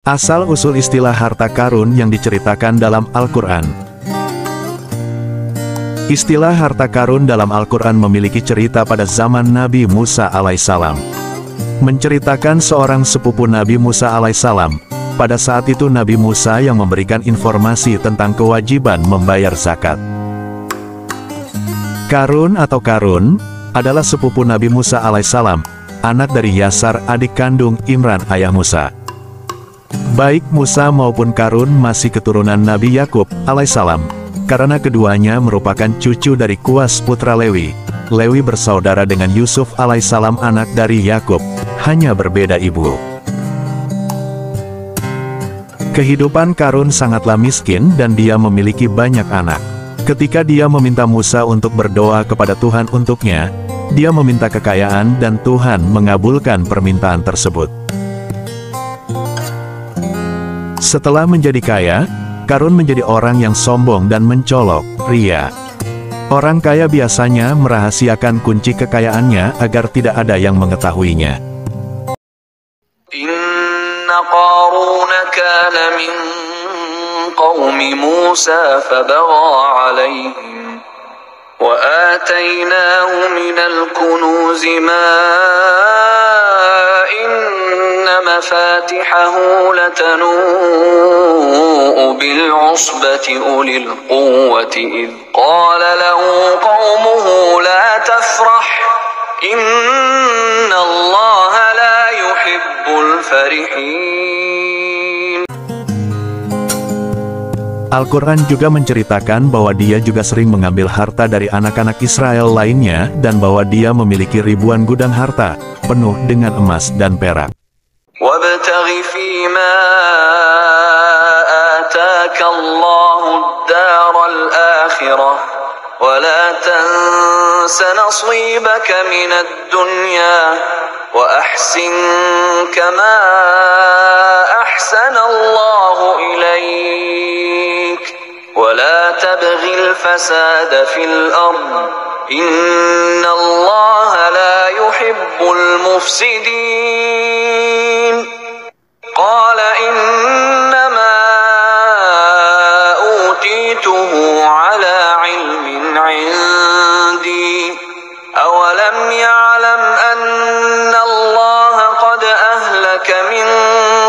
Asal-usul istilah harta karun yang diceritakan dalam Al-Quran. Istilah harta karun dalam Al-Quran memiliki cerita pada zaman Nabi Musa alaihissalam. Menceritakan seorang sepupu Nabi Musa alaihissalam. Pada saat itu Nabi Musa yang memberikan informasi tentang kewajiban membayar zakat. Karun atau Karun adalah sepupu Nabi Musa alaihissalam, anak dari Yasar, adik kandung Imran ayah Musa. Baik Musa maupun Karun masih keturunan Nabi Yakub alaihissalam, karena keduanya merupakan cucu dari Kuas putra Lewi. Lewi bersaudara dengan Yusuf alaihissalam anak dari Yakub, hanya berbeda ibu. Kehidupan Karun sangatlah miskin dan dia memiliki banyak anak. Ketika dia meminta Musa untuk berdoa kepada Tuhan untuknya, dia meminta kekayaan dan Tuhan mengabulkan permintaan tersebut. Setelah menjadi kaya, Karun menjadi orang yang sombong dan mencolok, ria. Orang kaya biasanya merahasiakan kunci kekayaannya agar tidak ada yang mengetahuinya. Inna Qarun kana min qaumi Musa fabagha alaihim wa atainahu minal kunuzi ma inna mafatihahu latanu bil usbati ulil quwwati idh qala lahu qaumuhu la tafrah inna allaha la yuhibbul farihin. Al-Quran juga menceritakan bahwa dia juga sering mengambil harta dari anak-anak Israel lainnya dan bahwa dia memiliki ribuan gudang harta, penuh dengan emas dan perak. Wabtaghi fima ataka Allahu ad-daral akhirah wa la tansa nasibaka minad dunya wa ahsin kama ahsana Allahu ilaik wa la tabghil fasada fil ard inna Allaha la yuhibbul mufsidin. Qala innama utituhu ala ilmin 'indi awalam ya'lam anna Allaha qad ahlaka min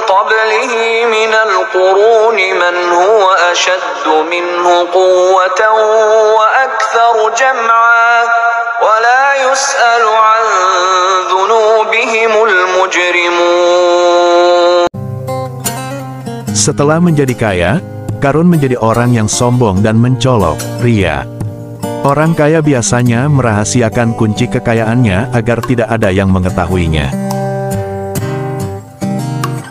qablihi minal quruni man huwa ashaddu minhu quwwatan wa aktharu jam'a wa la yus'alu 'an dhunubihimul mujrimun. Setelah menjadi kaya, Karun menjadi orang yang sombong dan mencolok, ria. Orang kaya biasanya merahasiakan kunci kekayaannya agar tidak ada yang mengetahuinya.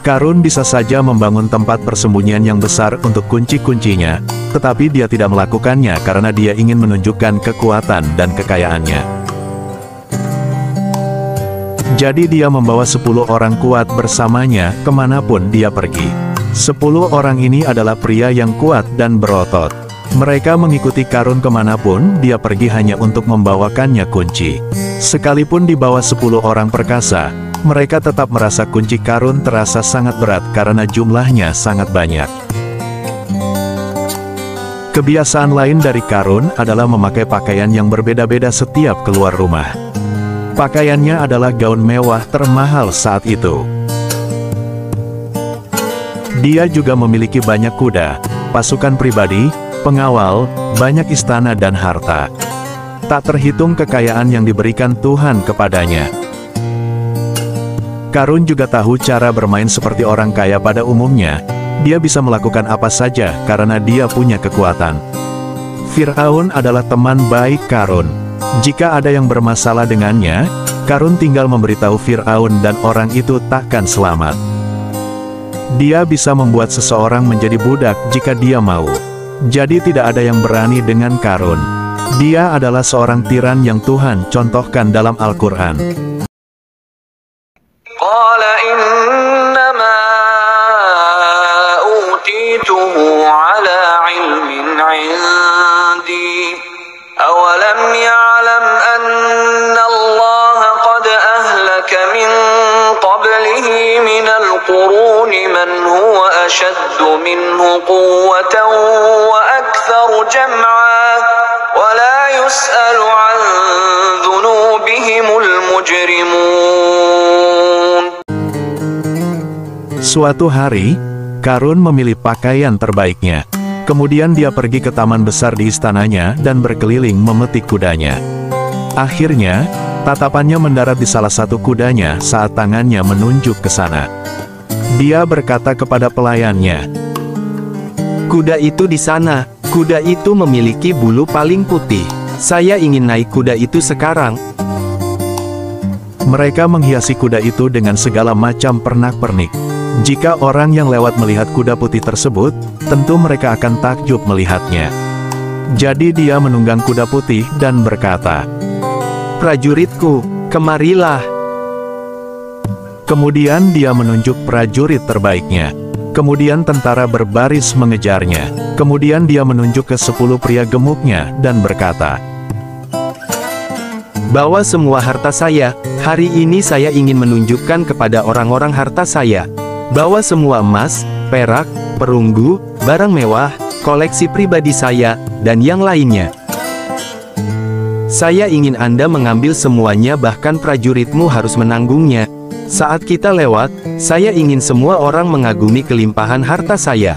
Karun bisa saja membangun tempat persembunyian yang besar untuk kunci-kuncinya, tetapi dia tidak melakukannya karena dia ingin menunjukkan kekuatan dan kekayaannya. Jadi dia membawa 10 orang kuat bersamanya kemanapun dia pergi. 10 orang ini adalah pria yang kuat dan berotot. Mereka mengikuti Karun kemanapun dia pergi hanya untuk membawakannya kunci. Sekalipun dibawa 10 orang perkasa, mereka tetap merasa kunci Karun terasa sangat berat karena jumlahnya sangat banyak. Kebiasaan lain dari Karun adalah memakai pakaian yang berbeda-beda setiap keluar rumah. Pakaiannya adalah gaun mewah termahal saat itu. Dia juga memiliki banyak kuda, pasukan pribadi, pengawal, banyak istana dan harta. Tak terhitung kekayaan yang diberikan Tuhan kepadanya. Karun juga tahu cara bermain seperti orang kaya pada umumnya. Dia bisa melakukan apa saja karena dia punya kekuatan. Fir'aun adalah teman baik Karun. Jika ada yang bermasalah dengannya, Karun tinggal memberitahu Fir'aun dan orang itu takkan selamat. Dia bisa membuat seseorang menjadi budak jika dia mau. Jadi tidak ada yang berani dengan Karun. Dia adalah seorang tiran yang Tuhan contohkan dalam Al-Quran. Qala innama utituhu ala ilmin 'indi awalam ya'lam anna Allaha qad ahlaka min qablihi minal quruni لمن هو أشد منه قوة وأكثر جمعا ولا يسأل عن ذنوبهم المجرمون. Suatu hari, Karun memilih pakaian terbaiknya. Kemudian dia pergi ke taman besar di istananya dan berkeliling memetik kudanya. Akhirnya, tatapannya mendarat di salah satu kudanya saat tangannya menunjuk ke sana. Dia berkata kepada pelayannya, "Kuda itu di sana. Kuda itu memiliki bulu paling putih. Saya ingin naik kuda itu sekarang." Mereka menghiasi kuda itu dengan segala macam pernak-pernik. Jika orang yang lewat melihat kuda putih tersebut, tentu mereka akan takjub melihatnya. Jadi dia menunggang kuda putih dan berkata, "Prajuritku, kemarilah." Kemudian dia menunjuk prajurit terbaiknya. Kemudian tentara berbaris mengejarnya. Kemudian dia menunjuk ke 10 pria gemuknya dan berkata, "Bawa semua harta saya. Hari ini saya ingin menunjukkan kepada orang-orang harta saya. Bawa semua emas, perak, perunggu, barang mewah, koleksi pribadi saya, dan yang lainnya. Saya ingin Anda mengambil semuanya, bahkan prajuritmu harus menanggungnya. Saat kita lewat, saya ingin semua orang mengagumi kelimpahan harta saya."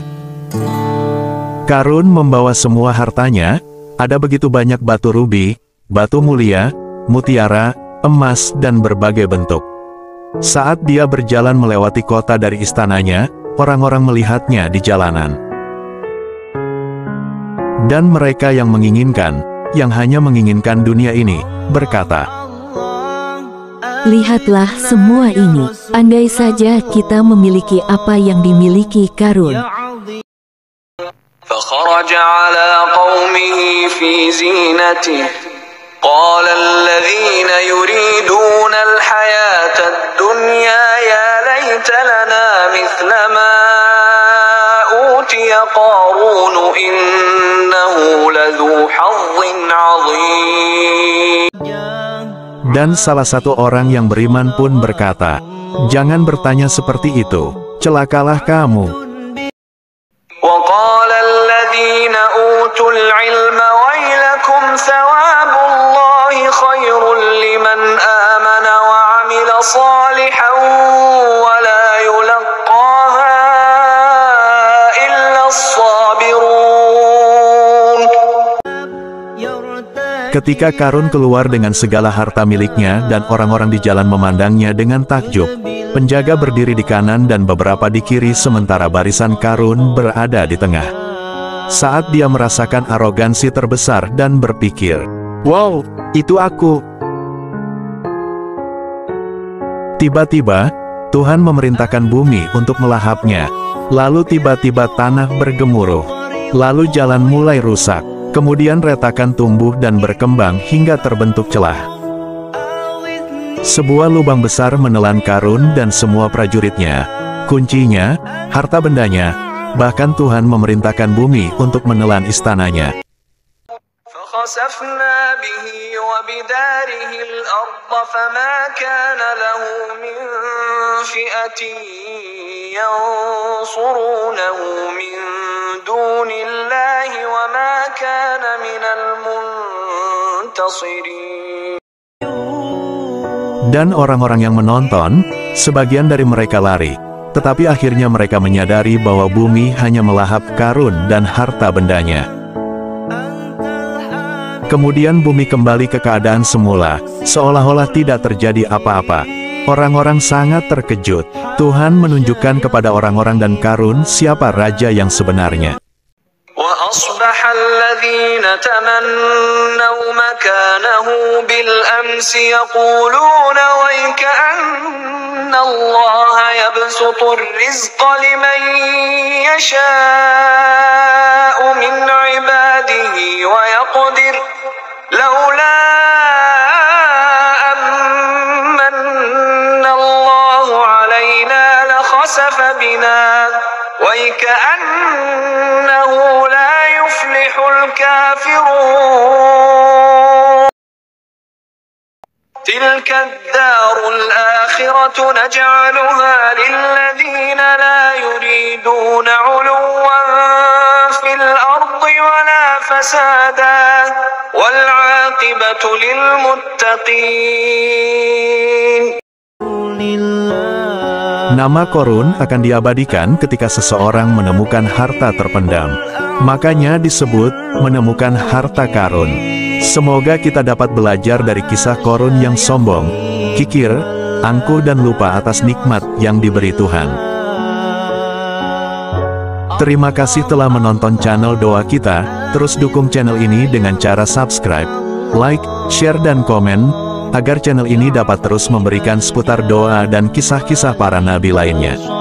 Karun membawa semua hartanya, ada begitu banyak batu rubi, batu mulia, mutiara, emas dan berbagai bentuk. Saat dia berjalan melewati kota dari istananya, orang-orang melihatnya di jalanan. Dan mereka yang menginginkan, yang hanya menginginkan dunia ini, berkata, "Lihatlah semua ini, andai saja kita memiliki apa yang dimiliki Karun." فخرج على قومه في زينته قال الذين يريدون الحياة الدنيا يا ليت لنا مثل ما أوتي قارون إنه لذو حظ عظيم. Dan salah satu orang yang beriman pun berkata, "Jangan bertanya seperti itu, celakalah kamu." وقال الذين أوتوا العلم ويلكم ثواب الله خير لمن آمن وعمل صالحا ولا يلقاها إلا الصابرون. Ketika Karun keluar dengan segala harta miliknya dan orang-orang di jalan memandangnya dengan takjub, penjaga berdiri di kanan dan beberapa di kiri sementara barisan Karun berada di tengah. Saat dia merasakan arogansi terbesar dan berpikir, "Wow, itu aku." Tiba-tiba, Tuhan memerintahkan bumi untuk melahapnya. Lalu tiba-tiba tanah bergemuruh. Lalu jalan mulai rusak. Kemudian retakan tumbuh dan berkembang hingga terbentuk celah. Sebuah lubang besar menelan Karun dan semua prajuritnya. Kuncinya, harta bendanya, bahkan Tuhan memerintahkan bumi untuk menelan istananya. فخسفنا به وبداره الأرض فما كان له من فئة ينصرونه من دون الله وما كان من المنتصرين. Dan orang-orang yang menonton, sebagian dari mereka lari. Tetapi akhirnya mereka menyadari bahwa bumi hanya melahap Karun dan harta bendanya. Kemudian bumi kembali ke keadaan semula, seolah-olah tidak terjadi apa-apa. Orang-orang sangat terkejut. Tuhan menunjukkan kepada orang-orang dan Karun siapa raja yang sebenarnya. وأصبح الذين تمنوا مكانه بالأمس يقولون ويكأن الله يبسط الرزق لمن يشاء من عباده ويقدر لولا أمن الله علينا لخسف بنا ويكأنه لا يفلح الكافرون. تلك الدار الآخرة نجعلها للذين لا يريدون علوا في الأرض ولا فسادا والعاقبة للمتقين. Nama Qarun akan diabadikan ketika seseorang menemukan harta terpendam. Makanya disebut menemukan harta karun. Semoga kita dapat belajar dari kisah Qarun yang sombong, kikir, angkuh dan lupa atas nikmat yang diberi Tuhan. Terima kasih telah menonton channel Doa Kita. Terus dukung channel ini dengan cara subscribe, like, share dan komen, agar channel ini dapat terus memberikan seputar doa dan kisah-kisah para nabi lainnya.